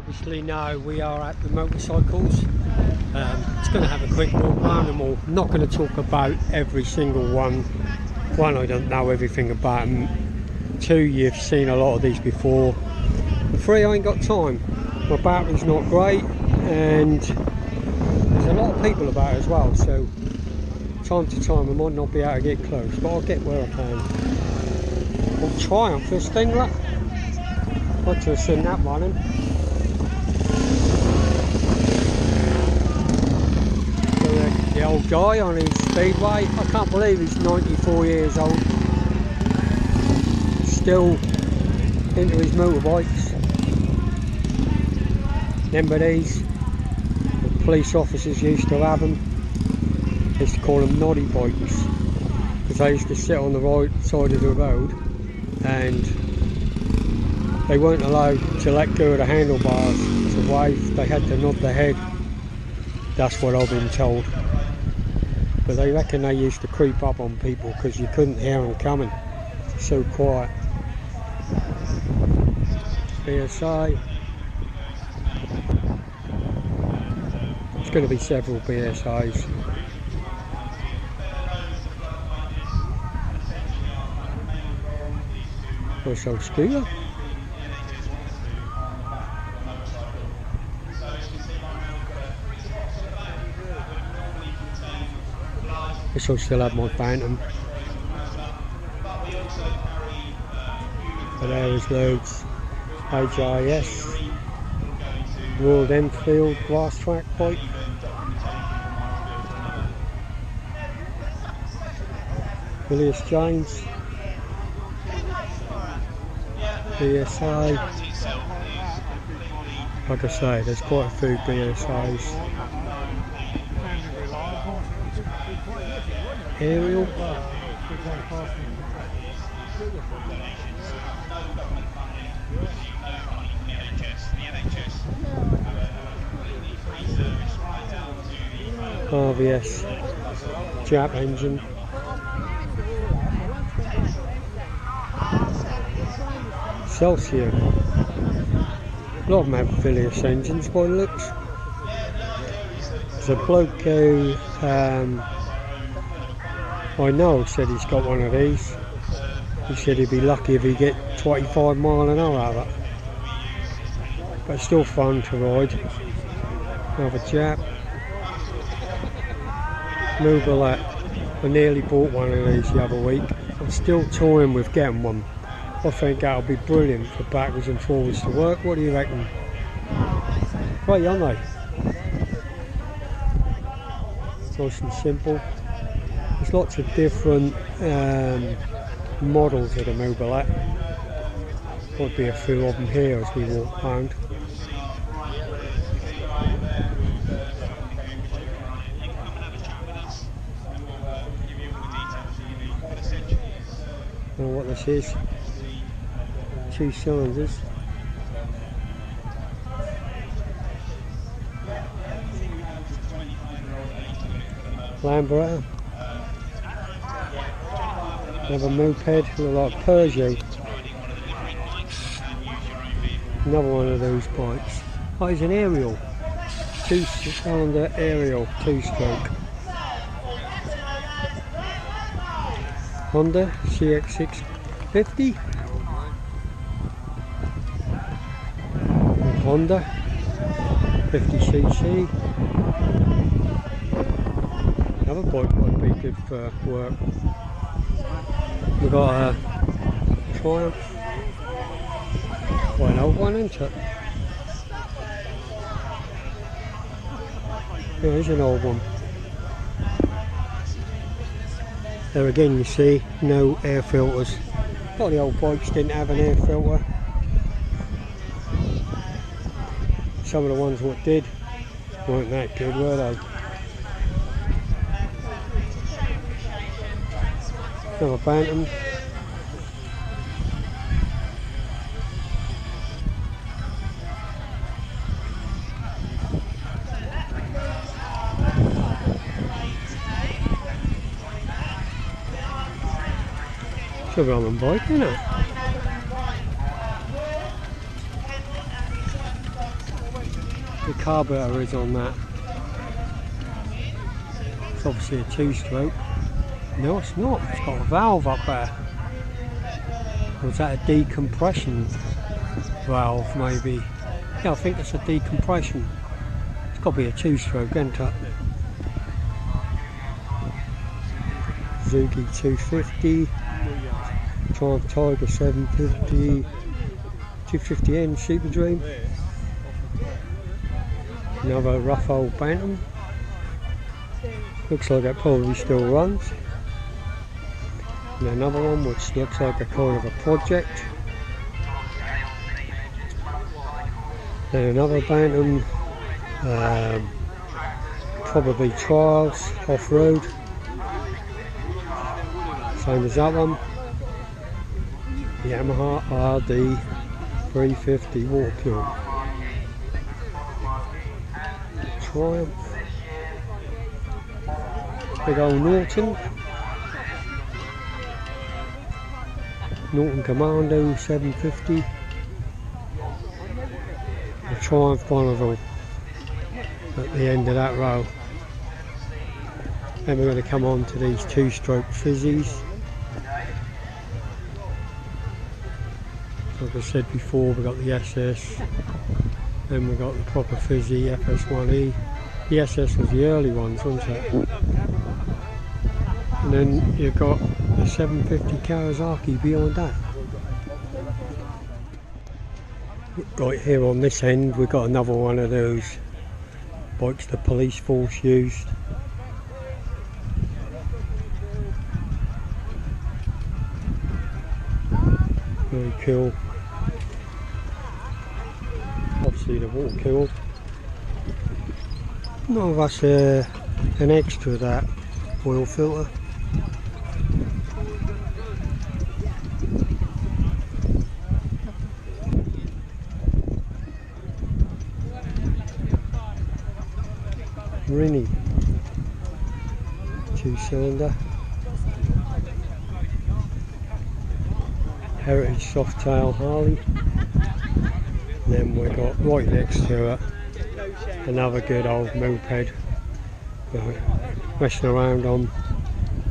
obviously know we are at the motorcycles. It's going to have a quick walk around them all. I'm not going to talk about every single one. One, I don't know everything about them. Two, you've seen a lot of these before. Three, I ain't got time. My battery's not great, and there's a lot of people about as well, so time to time I might not be able to get close, but I'll get where I can. Well, Triumph this thing, look. I'd like to have seen that running. The old guy on his speedway, I can't believe he's 94 years old. Still into his motorbikes. Remember these? The police officers used to have them. They used to call them noddy bikes, because they used to sit on the right side of the road and they weren't allowed to let go of the handlebars to wave. They had to nod their head. That's what I've been told. But they reckon they used to creep up on people because you couldn't hear them coming. So quiet. BSI. There's going to be several BSIs. Also scooter. This will still have my Phantom. But there is loads. HIS, Royal Enfield grass track bike. Willis James. BSI. Like I say, there's quite a few BSIs. Aerial. RVS Jap engine. Celsius. A lot of them have Vilius engines by the looks. There's a bloke who I know said he's got one of these. He said he'd be lucky if he get 25 mile an hour out of it. But it's still fun to ride. Another Jap. Mobilette. I nearly bought one of these the other week. I'm still toying with getting one. I think that'll be brilliant for backwards and forwards to work. What do you reckon? Right, aren't they? Nice and simple. There's lots of different models of the Mobilette. Might be a few of them here as we walk round. I don't know what this is. 2 cylinders. Lambretta. Another moped, look like Peugeot. Another one of those bikes. Oh, it's an aerial. 2-cylinder aerial, 2-stroke. Honda CX650. Honda 50cc. Another bike might be good for work. We've got a Triumph. Quite an old one, isn't it? Yeah, it is an old one. There again you see, no air filters. A lot of the old bikes didn't have an air filter. Some of the ones what did weren't that good, were they? Another Phantom. It's a Roman bike, isn't it? the carburetor is on that. It's obviously a 2-stroke. No, it's not. It's got a valve up there. Or is that a decompression valve, maybe? Yeah, I think that's a decompression. It's got to be a 2-stroke, isn't it? Suzuki 250, Triumph Tiger 750, 250N Super Dream. Another rough old Bantam. Looks like that probably still runs. And another one which looks like a kind of a project. Then another Bantam, probably trials, off-road. Same as that one. Yamaha RD 350 water pure. Triumph. Big old Norton. Norton Commando 750. The Triumph Bonneville at the end of that row. Then we're going to come on to these 2-stroke fizzies. Like I said before, we've got the SS, then we've got the proper fizzy FS1E. The SS was the early ones, wasn't it? And then you've got the 750 Kawasaki behind that. Right here on this end, we've got another one of those bikes the police force used. Very cool. Obviously the water cooled. No, that's an extra of that oil filter. Rini 2-cylinder. Heritage Softail Harley. And then we've got right next to it another good old moped. Messing around on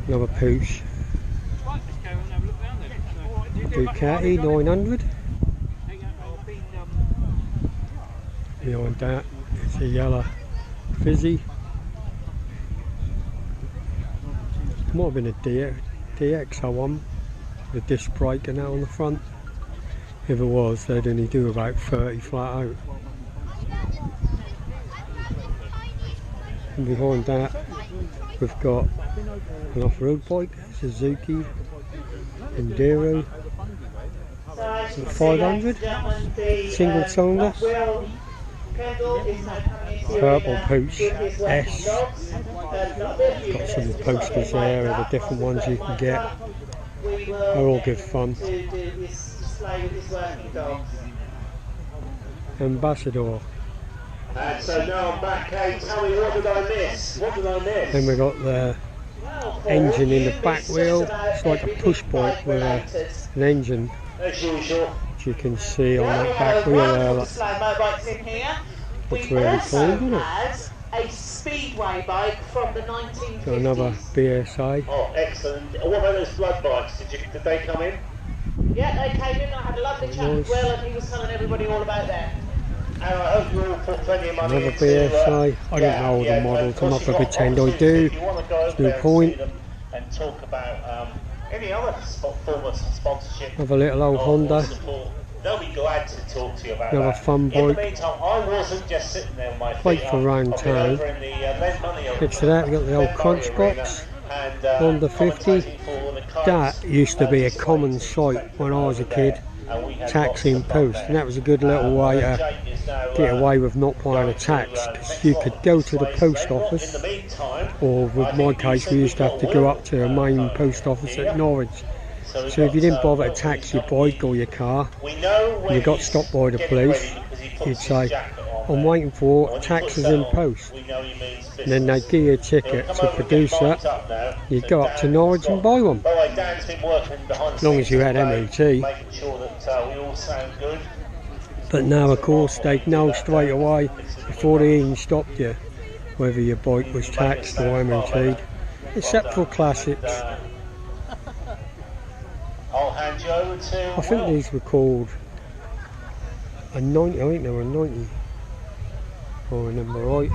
another Pooch. Ducati 900. Behind that it's a yellow fizzy. Might have been a DX01. The disc brake and that on the front. If it was, they'd only do about 30 flat out. And behind that we've got an off-road bike, Suzuki Enduro 500 single cylinder, purple Pooch S. Got some posters there of the different ones you can get. They're all good fun. Ambassador. So now I'm back, Kate. Tell me, what did I miss? What did I miss? Then we've got the engine in the back wheel. It's like a push bike with an engine, as usual, which you can see on that back wheel there. Looks really cool, doesn't it? A speedway bike from the 1950s. Got another BSA. Oh, excellent. What about those flood bikes? Did they come in? Yeah, they came in. I had a lovely chat with Will, and he was telling everybody all about them. And I hope you all put plenty of money Another into, BSA. I don't know all the models. I'm not going to pretend I do. There's no point. And talk about any other form of sponsorship. Another little old Honda. Support. They'll be glad to talk to you about Another that. fun In the bike. meantime, I wasn't just sitting there on my feet. Bike for round town. Next to that, we've got the old Crunch Box. Honda 50. That used to be a common sight when I was a kid, taxiing post, and that was a good little way to get away with not paying a tax, because you could go to the post office, or with my case we used to have to go up to the main post office at Norwich. So if you didn't bother to tax your bike or your car, and you got stopped by the police, you'd say, I'm waiting for taxes in post. And then they'd give you a ticket to produce that. You'd go up to Norwich and buy one. As long as you had MOT. But now of course they know straight away before they even stopped you whether your bike was taxed or MOT'd, except for classics. I'll hand you over to I think these were called a 90, I think they were 90, if I remember right.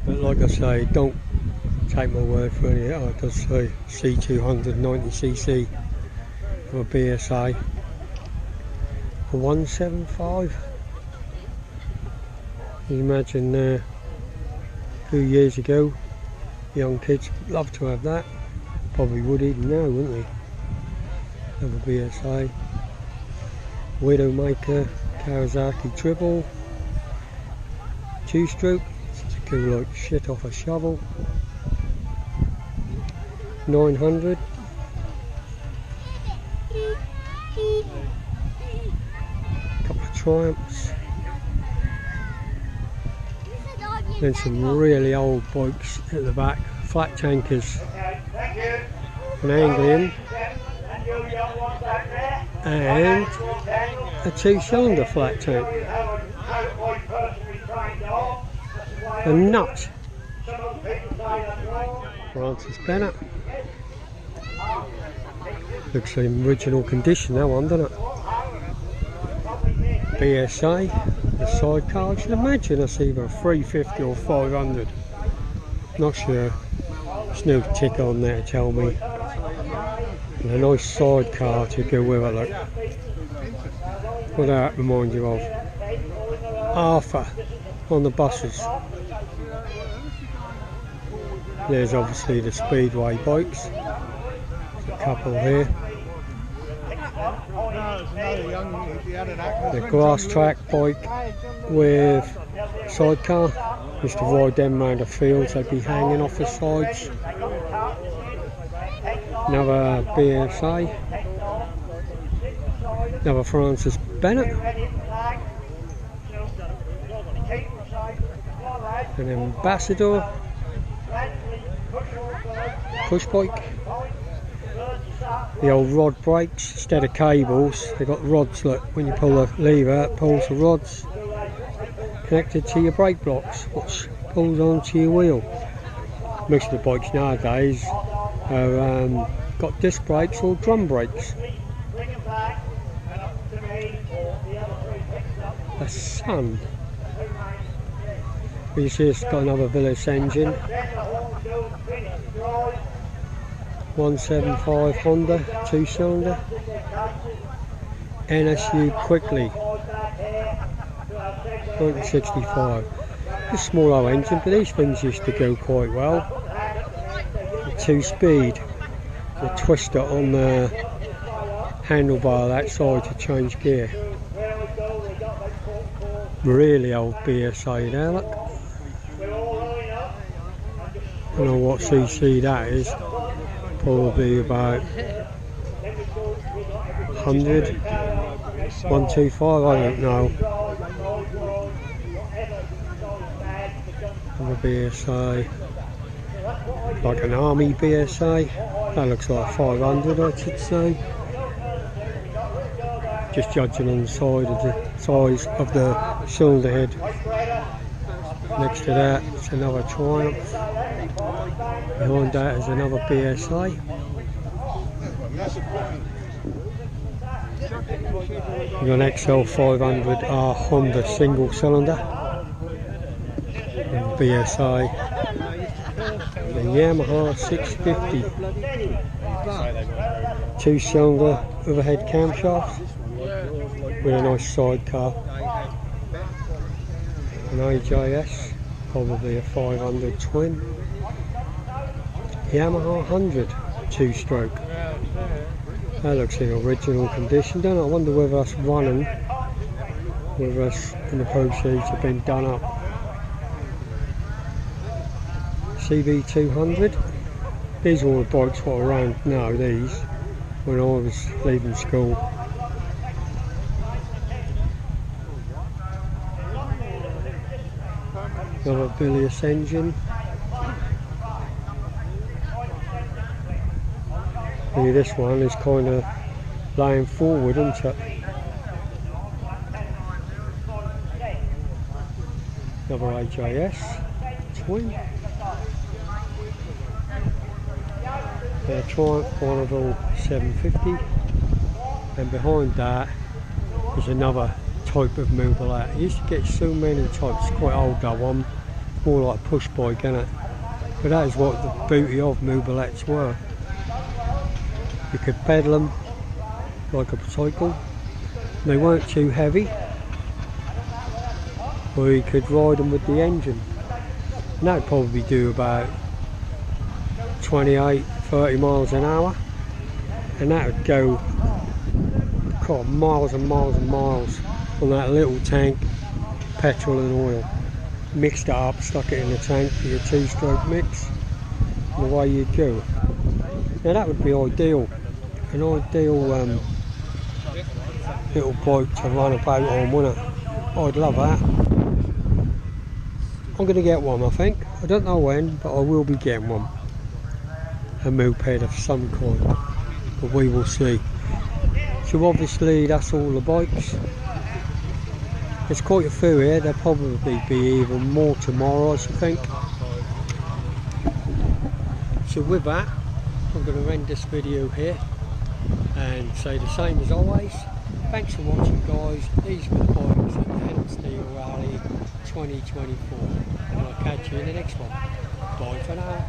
But like I say, don't take my word for it. Oh, it does say C200 90cc for a BSA for 175. You imagine a few years ago, young kids love to have that. Probably would even now, wouldn't they? Have a BSA. Widowmaker, Kawasaki Triple, 2-stroke, go like shit off a shovel. 900. Couple of Triumphs. Then some really old bikes at the back, flat tankers, an Anglian, and a 2-cylinder flat tank. A nut. Francis Bennett. Looks in original condition, that one, doesn't it? BSA, the sidecar. I should imagine that's either 350 or 500. Not sure. There's no tick on there to tell me. And a nice sidecar to go with it, look. What that remind you of? Arthur on the buses. There's obviously the speedway bikes. There's a couple here. The grass track bike with sidecar. Used to ride them around the fields, they'd be hanging off the sides. Another BSA. Another Francis Bennett. An Ambassador. Push bike. The old rod brakes, instead of cables, they've got rods. Look, when you pull the lever, it pulls the rods connected to your brake blocks, which pulls onto your wheel. Most of the bikes nowadays have got disc brakes or drum brakes. The Sun. You see it's got another Villas engine. 175 Honda, 2-cylinder. NSU Quickly. 1965. A small old engine, but these things used to go quite well. The 2-speed. The twister on the handlebar that side to change gear. Really old BSA there, look. I don't know what CC that is. Probably about 100, 125, I don't know. Another BSA, like an army BSA. That looks like 500, I should say. Just judging on the side of the size of the cylinder head. Next to that, it's another Triumph. Behind that is another BSA. You've got an XL 500R Honda single cylinder. And BSA. The Yamaha 650. 2-cylinder overhead camshaft with a nice sidecar. An AJS, probably a 500 twin. Yamaha 100 2-stroke. That looks in original condition, don't it? I wonder whether that's running, whether that's in the proceeds have been done up. CB200. These are all the bikes that are around now, these, when I was leaving school. Another Villas engine. Only this one is kind of laying forward, isn't it? Another AJS twin. Triumph Bonneville 750, and behind that is another type of mobilette. I used to get so many types, quite old that one, more like a push bike, isn't it? But that is what the beauty of mobilettes were. You could pedal them like a cycle, they weren't too heavy, or you could ride them with the engine, and that would probably do about 28-30 miles an hour, and that would go miles and miles and miles on that little tank, petrol and oil. Mixed it up, stuck it in the tank for your 2-stroke mix, and away you go. Now that would be ideal, an ideal little bike to run about on, wouldn't it? I'd love that. I'm going to get one, I think. I don't know when, but I will be getting one. A moped of some kind, but we will see. So obviously that's all the bikes. There's quite a few here, there'll probably be even more tomorrow, I should think. So with that, I'm going to end this video here and say the same as always. Thanks for watching, guys. These were the bikes at the Henham Steel Rally 2024, and I'll catch you in the next one. Bye for now.